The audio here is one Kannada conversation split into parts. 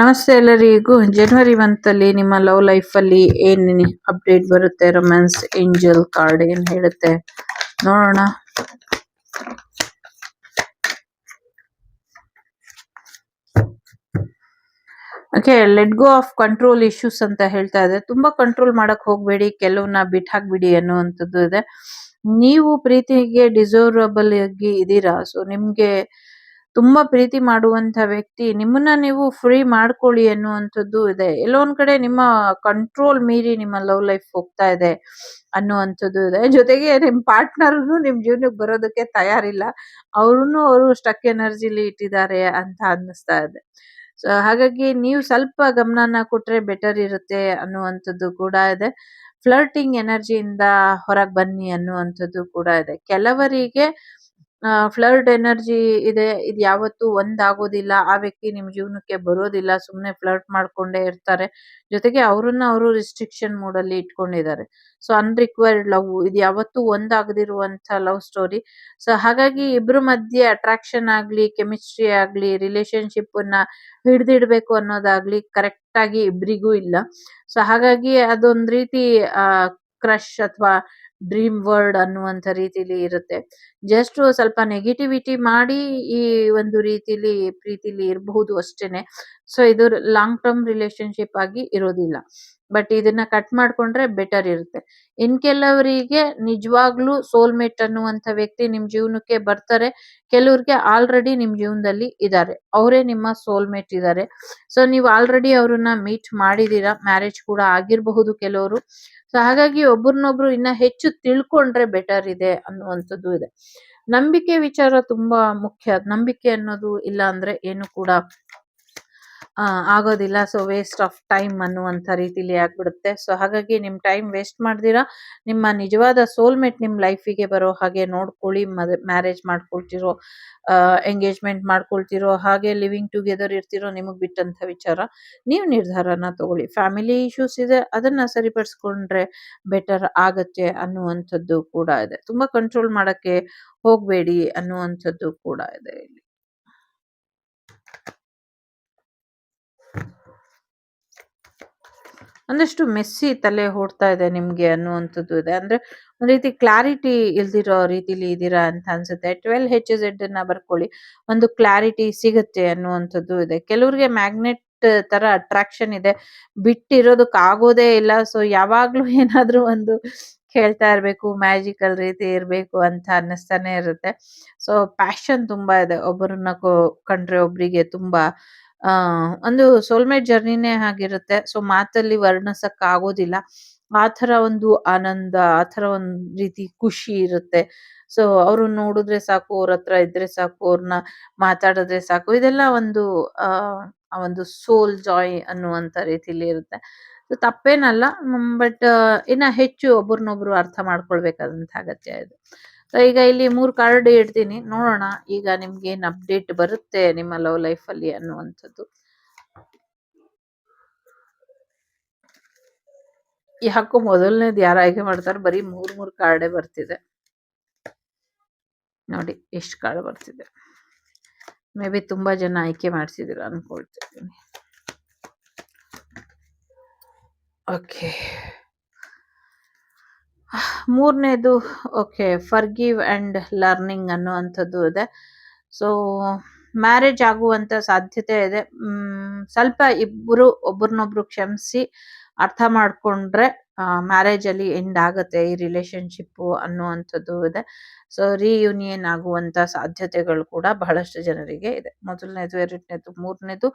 ನಮಸ್ತೆ ಎಲ್ಲರಿಗೂ. ಜನವರಿ ಮಂತಲ್ಲಿ ನಿಮ್ಮ ಲವ್ ಲೈಫಲ್ಲಿ ಏನ್ ಅಪ್ಡೇಟ್ ಬರುತ್ತೆ? ರೊಮ್ಯಾನ್ಸ್ ಏಂಜಲ್ ಕಾರ್ಡ್ ಏನ್ ಹೇಳುತ್ತೆ ನೋಡೋಣ. Okay, let go of control issues ಅಂತ ಹೇಳ್ತಾ ಇದೆ. ತುಂಬಾ ಕಂಟ್ರೋಲ್ ಮಾಡಕ್ ಹೋಗ್ಬೇಡಿ, ಕೆಲವನ್ನ ಬಿಟ್ ಹಾಕ್ಬಿಡಿ ಅನ್ನುವಂಥದ್ದು ಇದೆ. ನೀವು ಪ್ರೀತಿಗೆ ಡಿಸರ್ವಬಲ್ ಆಗಿ ಇದೀರಾ. ಸೊ ನಿಮ್ಗೆ ತುಂಬಾ ಪ್ರೀತಿ ಮಾಡುವಂತ ವ್ಯಕ್ತಿ ನಿಮ್ಮನ್ನ ನೀವು ಫ್ರೀ ಮಾಡ್ಕೊಳ್ಳಿ ಅನ್ನುವಂಥದ್ದು ಇದೆ. ಎಲ್ಲೋ ಒಂದ್ ಕಡೆ ನಿಮ್ಮ ಕಂಟ್ರೋಲ್ ಮೀರಿ ನಿಮ್ಮ ಲವ್ ಲೈಫ್ ಹೋಗ್ತಾ ಇದೆ ಅನ್ನುವಂಥದ್ದು ಇದೆ. ಜೊತೆಗೆ ನಿಮ್ ಪಾರ್ಟ್ನರ್ನು ನಿಮ್ ಜೀವನಕ್ಕೆ ಬರೋದಕ್ಕೆ ತಯಾರಿಲ್ಲ, ಅವರು ಸ್ಟಕ್ ಎನರ್ಜಿಲಿ ಇಟ್ಟಿದ್ದಾರೆ ಅಂತ ಅನ್ನಿಸ್ತಾ ಇದೆ. ಸೊ ಹಾಗಾಗಿ ನೀವು ಸ್ವಲ್ಪ ಗಮನನ ಕೊಟ್ರೆ ಬೆಟರ್ ಇರುತ್ತೆ ಅನ್ನುವಂಥದ್ದು ಕೂಡ ಇದೆ. ಫ್ಲರ್ಟಿಂಗ್ ಎನರ್ಜಿಯಿಂದ ಹೊರಗೆ ಬನ್ನಿ ಅನ್ನುವಂಥದ್ದು ಕೂಡ ಇದೆ. ಕೆಲವರಿಗೆ ಫ್ಲರ್ಟ್ ಎನರ್ಜಿ ಇದೆ, ಇದು ಯಾವತ್ತೂ ಒಂದಾಗೋದಿಲ್ಲ, ಆ ವ್ಯಕ್ತಿ ನಿಮ್ ಜೀವನಕ್ಕೆ ಬರೋದಿಲ್ಲ, ಸುಮ್ನೆ ಫ್ಲರ್ಟ್ ಮಾಡ್ಕೊಂಡೇ ಇರ್ತಾರೆ. ಜೊತೆಗೆ ಅವ್ರನ್ನ ಅವರು ರಿಸ್ಟ್ರಿಕ್ಷನ್ ಮೋಡಲ್ಲಿ ಇಟ್ಕೊಂಡಿದ್ದಾರೆ. ಸೊ ಅನ್ರಿಕ್ವೈರ್ಡ್ ಲವ್ ಇದು ಯಾವತ್ತೂ ಒಂದಾಗದಿರುವಂತ ಲವ್ ಸ್ಟೋರಿ. ಸೊ ಹಾಗಾಗಿ ಇಬ್ರ ಮಧ್ಯೆ ಅಟ್ರಾಕ್ಷನ್ ಆಗ್ಲಿ, ಕೆಮಿಸ್ಟ್ರಿ ಆಗ್ಲಿ, ರಿಲೇಶನ್ಶಿಪ್ ನ ಹಿಡ್ದಿಡ್ಬೇಕು ಅನ್ನೋದಾಗ್ಲಿ ಕರೆಕ್ಟ್ ಆಗಿ ಇಬ್ರಿಗೂ ಇಲ್ಲ. ಸೊ ಹಾಗಾಗಿ ಅದೊಂದ್ ರೀತಿ ಕ್ರಶ್ ಅಥವಾ ಡ್ರೀಮ್ ವರ್ಡ್ ಅನ್ನುವಂಥ ರೀತಿಲಿ ಇರುತ್ತೆ. ಜಸ್ಟ್ ಸ್ವಲ್ಪ ನೆಗೆಟಿವಿಟಿ ಮಾಡಿ ಈ ಒಂದು ರೀತಿಲಿ ಪ್ರೀತಿಲಿ ಇರಬಹುದು ಅಷ್ಟೇನೆ. ಸೊ ಇದು ಲಾಂಗ್ ಟರ್ಮ್ ರಿಲೇಶನ್ಶಿಪ್ ಆಗಿ ಇರೋದಿಲ್ಲ. ಬಟ್ ಇದನ್ನ ಕಟ್ ಮಾಡ್ಕೊಂಡ್ರೆ ಬೆಟರ್ ಇರುತ್ತೆ. ಇನ್ ಕೆಲವರಿಗೆ ನಿಜವಾಗ್ಲೂ ಸೋಲ್ಮೇಟ್ ಅನ್ನುವಂಥ ವ್ಯಕ್ತಿ ನಿಮ್ ಜೀವನಕ್ಕೆ ಬರ್ತಾರೆ. ಕೆಲವ್ರಿಗೆ ಆಲ್ರೆಡಿ ನಿಮ್ ಜೀವನದಲ್ಲಿ ಇದ್ದಾರೆ, ಅವರೇ ನಿಮ್ಮ ಸೋಲ್ಮೇಟ್ ಇದ್ದಾರೆ. ಸೊ ನೀವು ಆಲ್ರೆಡಿ ಅವ್ರನ್ನ ಮೀಟ್ ಮಾಡಿದೀರಾ, ಮ್ಯಾರೇಜ್ ಕೂಡ ಆಗಿರಬಹುದು ಕೆಲವರು. ಸೊ ಹಾಗಾಗಿ ಒಬ್ರನ್ನೊಬ್ರು ಇನ್ನ ಹೆಚ್ಚು ತಿಳ್ಕೊಂಡ್ರೆ ಬೆಟರ್ ಇದೆ ಅನ್ನುವಂಥದ್ದು ಇದೆ. ನಂಬಿಕೆ ವಿಚಾರ ತುಂಬಾ ಮುಖ್ಯ. ನಂಬಿಕೆ ಅನ್ನೋದು ಇಲ್ಲ ಅಂದ್ರೆ ಏನು ಕೂಡ ಆಗೋದಿಲ್ಲ. ಸೊ ವೇಸ್ಟ್ ಆಫ್ ಟೈಮ್ ಅನ್ನುವಂಥ ರೀತಿಲಿ ಆಗ್ಬಿಡುತ್ತೆ. ಸೊ ಹಾಗಾಗಿ ನಿಮ್ ಟೈಮ್ ವೇಸ್ಟ್ ಮಾಡ್ದಿರಾ ನಿಮ್ಮ ನಿಜವಾದ ಸೋಲ್ಮೇಟ್ ನಿಮ್ ಲೈಫಿಗೆ ಬರೋ ಹಾಗೆ ನೋಡ್ಕೊಳ್ಳಿ. ಮ್ಯಾರೇಜ್ ಮಾಡ್ಕೊಳ್ತಿರೋ, ಎಂಗೇಜ್ಮೆಂಟ್ ಮಾಡ್ಕೊಳ್ತಿರೋ, ಹಾಗೆ ಲಿವಿಂಗ್ ಟುಗೆದರ್ ಇರ್ತಿರೋ, ನಿಮಗ್ ಬಿಟ್ಟಂತ ವಿಚಾರ. ನೀವು ನಿರ್ಧಾರನ ತಗೊಳ್ಳಿ. ಫ್ಯಾಮಿಲಿ ಇಶ್ಯೂಸ್ ಇದೆ, ಅದನ್ನ ಸರಿಪಡಿಸ್ಕೊಂಡ್ರೆ ಬೆಟರ್ ಆಗತ್ತೆ ಅನ್ನುವಂಥದ್ದು ಕೂಡ ಇದೆ. ತುಂಬಾ ಕಂಟ್ರೋಲ್ ಮಾಡಕ್ಕೆ ಹೋಗ್ಬೇಡಿ ಅನ್ನುವಂಥದ್ದು ಕೂಡ ಇದೆ ಇಲ್ಲಿ. ಒಂದಷ್ಟು ಮೆಸ್ಸಿ ತಲೆ ಓಡ್ತಾ ಇದೆ ನಿಮ್ಗೆ ಅನ್ನುವಂಥದ್ದು ಇದೆ. ಅಂದ್ರೆ ಒಂದ್ ರೀತಿ ಕ್ಲಾರಿಟಿ ಇಲ್ದಿರೋ ರೀತಿಲಿ ಇದೀರಾ ಅಂತ ಅನ್ಸುತ್ತೆ. 12 HZ ನ ಬರ್ಕೊಳ್ಳಿ, ಒಂದು ಕ್ಲಾರಿಟಿ ಸಿಗುತ್ತೆ ಅನ್ನುವಂಥದ್ದು ಇದೆ. ಕೆಲವ್ರಿಗೆ ಮ್ಯಾಗ್ನೆಟ್ ತರ ಅಟ್ರಾಕ್ಷನ್ ಇದೆ, ಬಿಟ್ಟಿರೋದಕ್ ಆಗೋದೇ ಇಲ್ಲ. ಸೊ ಯಾವಾಗ್ಲೂ ಏನಾದ್ರೂ ಒಂದು ಕೇಳ್ತಾ ಇರ್ಬೇಕು, ಮ್ಯಾಜಿಕಲ್ ರೀತಿ ಇರ್ಬೇಕು ಅಂತ ಅನ್ನಿಸ್ತಾನೆ ಇರುತ್ತೆ. ಸೊ ಪ್ಯಾಷನ್ ತುಂಬಾ ಇದೆ, ಒಬ್ಬರನ್ನ ಕಂಡ್ರೆ ಒಬ್ರಿಗೆ ತುಂಬಾ ಒಂದು ಸೋಲ್ಮೇಟ್ ಜರ್ನಿನೇ ಆಗಿರುತ್ತೆ. ಸೊ ಮಾತಲ್ಲಿ ವರ್ಣಿಸಕ್ ಆಗೋದಿಲ್ಲ. ಆ ತರ ಒಂದು ಆನಂದ, ಆ ತರ ಒಂದ್ ರೀತಿ ಖುಷಿ ಇರುತ್ತೆ. ಸೊ ಅವ್ರನ್ನ ನೋಡಿದ್ರೆ ಸಾಕು, ಅವ್ರ ಹತ್ರ ಇದ್ರೆ ಸಾಕು, ಅವ್ರನ್ನ ಮಾತಾಡಿದ್ರೆ ಸಾಕು, ಇದೆಲ್ಲ ಒಂದು ಆ ಒಂದು ಸೋಲ್ ಜಾಯ್ ಅನ್ನುವಂತ ರೀತಿಲಿ ಇರುತ್ತೆ. ಸೊ ತಪ್ಪೇನಲ್ಲ, ಬಟ್ ಇನ್ನ ಹೆಚ್ಚು ಒಬ್ರನ್ನೊಬ್ರು ಅರ್ಥ ಮಾಡ್ಕೊಳ್ಬೇಕಾದಂತ ಅಗತ್ಯ ಇದೆ. ಸೊ ಈಗ ಇಲ್ಲಿ 3 ಕಾರ್ಡ್ ಇಡ್ತೀನಿ, ನೋಡೋಣ ಈಗ ನಿಮ್ಗೆ ಏನ್ ಅಪ್ಡೇಟ್ ಬರುತ್ತೆ ನಿಮ್ಮ ಲವ್ ಲೈಫ್ ಅಲ್ಲಿ ಅನ್ನುವಂಥದ್ದು. ಯಾಕೋ ಮೊದಲನೇದು ಯಾರು ಆಯ್ಕೆ ಮಾಡ್ತಾರೆ, ಬರೀ 3 ಕಾರ್ಡೇ ಬರ್ತಿದೆ. ನೋಡಿ ಎಷ್ಟು ಕಾರ್ಡ್ ಬರ್ತಿದೆ. ಮೇ ಬಿ ತುಂಬಾ ಜನ ಆಯ್ಕೆ ಮಾಡ್ಸಿದಿರ ಅನ್ಕೊಳ್ತಿದ್ದೀನಿ. ಓಕೆ, ಮೂರನೇದು ಓಕೆ, ಫರ್ಗಿವ್ ಅಂಡ್ ಲರ್ನಿಂಗ್ ಅನ್ನುವಂಥದ್ದು ಇದೆ. ಸೊ ಮ್ಯಾರೇಜ್ ಆಗುವಂತ ಸಾಧ್ಯತೆ ಇದೆ. ಸ್ವಲ್ಪ ಇಬ್ರು ಒಬ್ರನ್ನೊಬ್ರು ಕ್ಷಮಿಸಿ ಅರ್ಥ ಮಾಡ್ಕೊಂಡ್ರೆ ಮ್ಯಾರೇಜ್ ಅಲ್ಲಿ ಎಂಡ್ ಆಗತ್ತೆ ಈ ರಿಲೇಶನ್ಶಿಪ್ ಅನ್ನುವಂಥದ್ದು ಇದೆ. ಸೊ ರಿಯೂನಿಯನ್ ಆಗುವಂತ ಸಾಧ್ಯತೆಗಳು ಕೂಡ ಬಹಳಷ್ಟು ಜನರಿಗೆ ಇದೆ. ಮೊದಲನೇದು, ಎರಡನೇದು, ಮೂರನೇದು,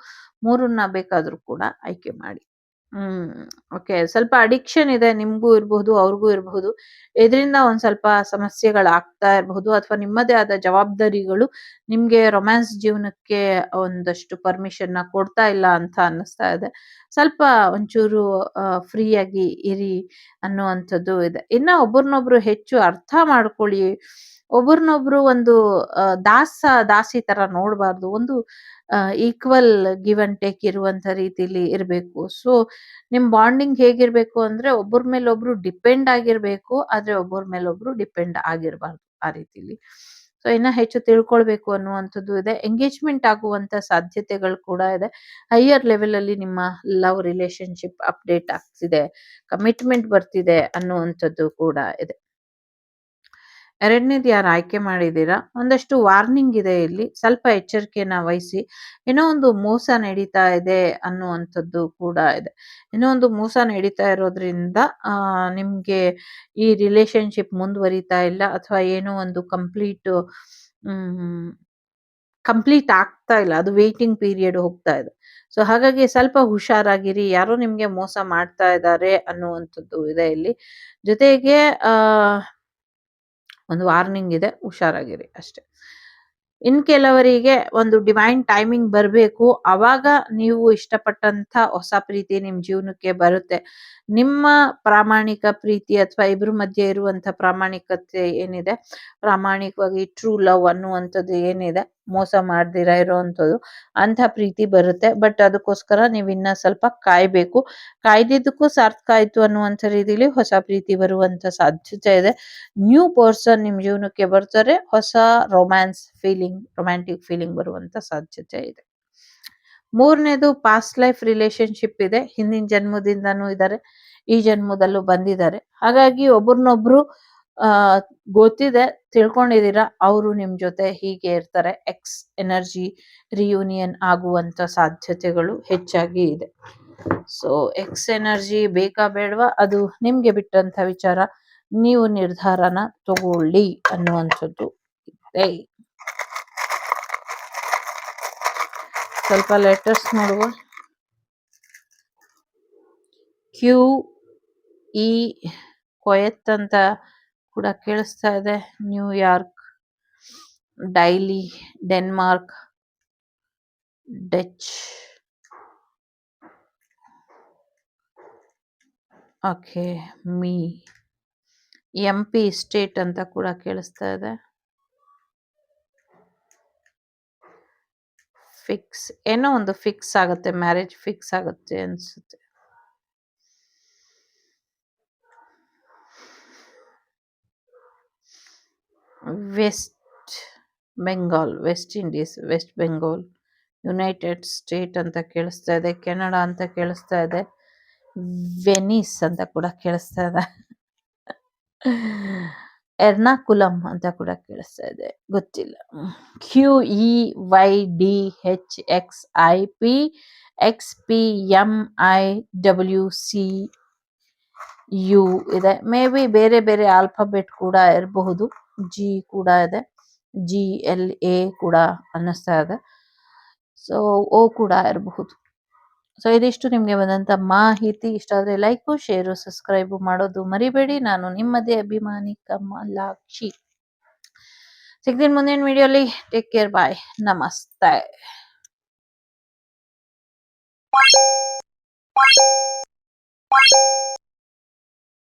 ಮೂರನ್ನ ಬೇಕಾದ್ರೂ ಕೂಡ ಆಯ್ಕೆ ಮಾಡಿ. ಓಕೆ, ಸ್ವಲ್ಪ ಅಡಿಕ್ಷನ್ ಇದೆ, ನಿಮ್ಗೂ ಇರಬಹುದು, ಅವ್ರಿಗೂ ಇರಬಹುದು. ಇದರಿಂದ ಒಂದ್ ಸ್ವಲ್ಪ ಸಮಸ್ಯೆಗಳಾಗ್ತಾ ಇರಬಹುದು, ಅಥವಾ ನಿಮ್ಮದೇ ಆದ ಜವಾಬ್ದಾರಿಗಳು ನಿಮ್ಗೆ ರೊಮ್ಯಾನ್ಸ್ ಜೀವನಕ್ಕೆ ಒಂದಷ್ಟು ಪರ್ಮಿಷನ್ ನ ಕೊಡ್ತಾ ಇಲ್ಲ ಅಂತ ಅನ್ನಿಸ್ತಾ ಇದೆ. ಸ್ವಲ್ಪ ಒಂಚೂರು ಫ್ರೀ ಆಗಿ ಇರಿ ಅನ್ನುವಂಥದ್ದು ಇದೆ. ಇನ್ನ ಒಬ್ರನ್ನೊಬ್ರು ಹೆಚ್ಚು ಅರ್ಥ ಮಾಡ್ಕೊಳ್ಳಿ. ಒಬ್ರನ್ನೊಬ್ರು ಒಂದು ದಾಸಿ ತರ ನೋಡ್ಬಾರ್ದು. ಒಂದು ಈಕ್ವಲ್ ಗಿವ್ ಅಂಡ್ ಟೇಕ್ ಇರುವಂತ ರೀತಿಲಿ ಇರ್ಬೇಕು. ಸೊ ನಿಮ್ ಬಾಂಡಿಂಗ್ ಹೇಗಿರ್ಬೇಕು ಅಂದ್ರೆ ಒಬ್ಬರ ಮೇಲೆ ಒಬ್ರು ಡಿಪೆಂಡ್ ಆಗಿರ್ಬೇಕು, ಆದ್ರೆ ಒಬ್ಬರ ಮೇಲೆ ಒಬ್ರು ಡಿಪೆಂಡ್ ಆಗಿರ್ಬಾರ್ದು ಆ ರೀತಿಲಿ. ಸೊ ಇನ್ನ ಹೆಚ್ಚು ತಿಳ್ಕೊಳ್ಬೇಕು ಅನ್ನುವಂಥದ್ದು ಇದೆ. ಎಂಗೇಜ್‌ಮೆಂಟ್ ಆಗುವಂತ ಸಾಧ್ಯತೆಗಳು ಕೂಡ ಇದೆ. ಹೈಯರ್ ಲೆವೆಲ್ ಅಲ್ಲಿ ನಿಮ್ಮ ಲವ್ ರಿಲೇಶನ್‌ಶಿಪ್ ಅಪ್ಡೇಟ್ ಆಗ್ತಿದೆ. ಕಮಿಟ್ಮೆಂಟ್ ಬರ್ತಿದೆ ಅನ್ನುವಂಥದ್ದು ಕೂಡ ಇದೆ. 2ನೇದು ಯಾರು ಆಯ್ಕೆ ಮಾಡಿದ್ದೀರಾ, ಒಂದಷ್ಟು ವಾರ್ನಿಂಗ್ ಇದೆ ಇಲ್ಲಿ. ಸ್ವಲ್ಪ ಎಚ್ಚರಿಕೆಯನ್ನ ವಹಿಸಿ. ಏನೋ ಒಂದು ಮೋಸ ನಡೀತಾ ಇದೆ ಅನ್ನುವಂಥದ್ದು ಕೂಡ ಇದೆ. ಏನೋ ಒಂದು ಮೋಸ ನಡೀತಾ ಇರೋದ್ರಿಂದ ನಿಮ್ಗೆ ಈ ರಿಲೇಶನ್‌ಶಿಪ್ ಮುಂದುವರಿತಾ ಇಲ್ಲ ಅಥವಾ ಏನೋ ಒಂದು ಕಂಪ್ಲೀಟ್ ಆಗ್ತಾ ಇಲ್ಲ. ಅದು ವೇಟಿಂಗ್ ಪೀರಿಯಡ್ ಹೋಗ್ತಾ ಇದೆ. ಸೊ ಹಾಗಾಗಿ ಸ್ವಲ್ಪ ಹುಷಾರಾಗಿರಿ. ಯಾರೋ ನಿಮ್ಗೆ ಮೋಸ ಮಾಡ್ತಾ ಇದ್ದಾರೆ ಅನ್ನುವಂಥದ್ದು ಇದೆ ಇಲ್ಲಿ. ಜೊತೆಗೆ ಒಂದು ವಾರ್ನಿಂಗ್ ಇದೆ, ಹುಷಾರಾಗಿರಿ ಅಷ್ಟೇ. ಕೆಲವರಿಗೆ ಒಂದು ಡಿವೈನ್ ಟೈಮಿಂಗ್ ಬರಬೇಕು. ಅವಾಗ ನೀವು ಇಷ್ಟಪಟ್ಟಂತ ಹೊಸ ಪ್ರೀತಿ ನಿಮ್ ಜೀವನಕ್ಕೆ ಬರುತ್ತೆ. ನಿಮ್ಮ ಪ್ರಾಮಾಣಿಕ ಪ್ರೀತಿ ಅಥವಾ ಇಬ್ರ ಮಧ್ಯೆ ಇರುವಂತ ಪ್ರಾಮಾಣಿಕತೆ ಏನಿದೆ, ಪ್ರಾಮಾಣಿಕವಾಗಿ ಟ್ರೂ ಲವ್ ಅನ್ನುವಂಥದ್ದು ಏನಿದೆ, ಮೋಸ ಮಾಡ್ದಿರ ಇರೋವಂಥದ್ದು, ಅಂತ ಪ್ರೀತಿ ಬರುತ್ತೆ. ಬಟ್ ಅದಕ್ಕೋಸ್ಕರ ನೀವು ಇನ್ನ ಸ್ವಲ್ಪ ಕಾಯ್ಬೇಕು. ಕಾಯ್ದಿದ್ದಕ್ಕೂ ಸಾರ್ಥಕ ಆಯ್ತು ಅನ್ನುವಂಥ ರೀತಿಲಿ ಹೊಸ ಪ್ರೀತಿ ಬರುವಂತ ಸಾಧ್ಯತೆ ಇದೆ. ನ್ಯೂ ಪರ್ಸನ್ ನಿಮ್ ಜೀವನಕ್ಕೆ ಬರ್ತಾರೆ. ಹೊಸ ರೊಮ್ಯಾಂಟಿಕ್ ಫೀಲಿಂಗ್ ಬರುವಂತ ಸಾಧ್ಯತೆ ಇದೆ. 3ನೇದು ಪಾಸ್ಟ್ ಲೈಫ್ ರಿಲೇಶನ್ಶಿಪ್ ಇದೆ. ಹಿಂದಿನ ಜನ್ಮದಿಂದನೂ ಇದ್ದಾರೆ, ಈ ಜನ್ಮದಲ್ಲೂ ಬಂದಿದ್ದಾರೆ. ಹಾಗಾಗಿ ಒಬ್ರನ್ನೊಬ್ರು ಗೊತ್ತಿದೆ, ತಿಳ್ಕೊಂಡಿದೀರಾ, ಅವರು ನಿಮ್ ಜೊತೆ ಹೀಗೆ ಇರ್ತಾರೆ. ಎಕ್ಸ್ ಎನರ್ಜಿ ರಿಯೂನಿಯನ್ ಆಗುವಂತ ಸಾಧ್ಯತೆಗಳು ಹೆಚ್ಚಾಗಿ ಇದೆ. ಸೊ ಎಕ್ಸ್ ಎನರ್ಜಿ ಬೇಕಾ ಬೇಡವಾ, ಅದು ನಿಮ್ಗೆ ಬಿಟ್ಟಂತ ವಿಚಾರ. ನೀವು ನಿರ್ಧಾರನ ತಗೊಳ್ಳಿ ಅನ್ನುವಂಥದ್ದು ಇದೆ. ಸ್ವಲ್ಪ ಲೆಟರ್ಸ್ ನೋಡುವ. ಕ್ಯೂ ಇ ಕೊಯತ್ ಅಂತ ಕೂಡ ಕೇಳಿಸ್ತಾ ಇದೆ. New York, daily, Denmark, Dutch, okay, MP state ಅಂತ ಕೂಡ ಕೇಳಿಸ್ತಾ ಇದೆ. ಫಿಕ್ಸ್, ಏನೋ ಒಂದು ಫಿಕ್ಸ್ ಆಗುತ್ತೆ, ಮ್ಯಾರೇಜ್ ಫಿಕ್ಸ್ ಆಗುತ್ತೆ ಅನ್ಸುತ್ತೆ. West Bengal, West Indies, West Bengal, United State ಅಂತ ಕೇಳಿಸ್ತಾ ಇದೆ. ಕೆನಡಾ ಅಂತ ಕೇಳಿಸ್ತಾ ಇದೆ. ವೆನಿಸ್ ಅಂತ ಕೂಡ ಕೇಳಿಸ್ತಾ ಇದೆ. ಎರ್ನಾಕುಲಂ ಅಂತ ಕೂಡ ಕೇಳಿಸ್ತಾ ಇದೆ, ಗೊತ್ತಿಲ್ಲ. QEYDHXIPXPMIWCU ಇದೆ. ಮೇ ಬಿ ಬೇರೆ ಬೇರೆ ಆಲ್ಫಾಬೆಟ್ ಕೂಡ ಇರಬಹುದು. G ಕೂಡ ಇದೆ, GLA ಕೂಡ ಅನ್ನಿಸ್ತಾ ಇದೆ. ಸೊ O ಕೂಡ ಇರಬಹುದು. ಸೊ ಇದಿಷ್ಟು ನಿಮ್ಗೆ ಬಂದಂತ ಮಾಹಿತಿ. ಇಷ್ಟ ಆದ್ರೆ ಲೈಕು, ಶೇರು, ಸಬ್ಸ್ಕ್ರೈಬ್ ಮಾಡೋದು ಮರಿಬೇಡಿ. ನಾನು ನಿಮ್ಮದೇ ಅಭಿಮಾನಿ ಕಮಲಾಕ್ಷಿ. ಸಿಗ್ತೀನಿ ಮುಂದಿನ ವಿಡಿಯೋಲಿ. ಟೇಕ್ ಕೇರ್, ಬಾಯ್, ನಮಸ್ತೆ.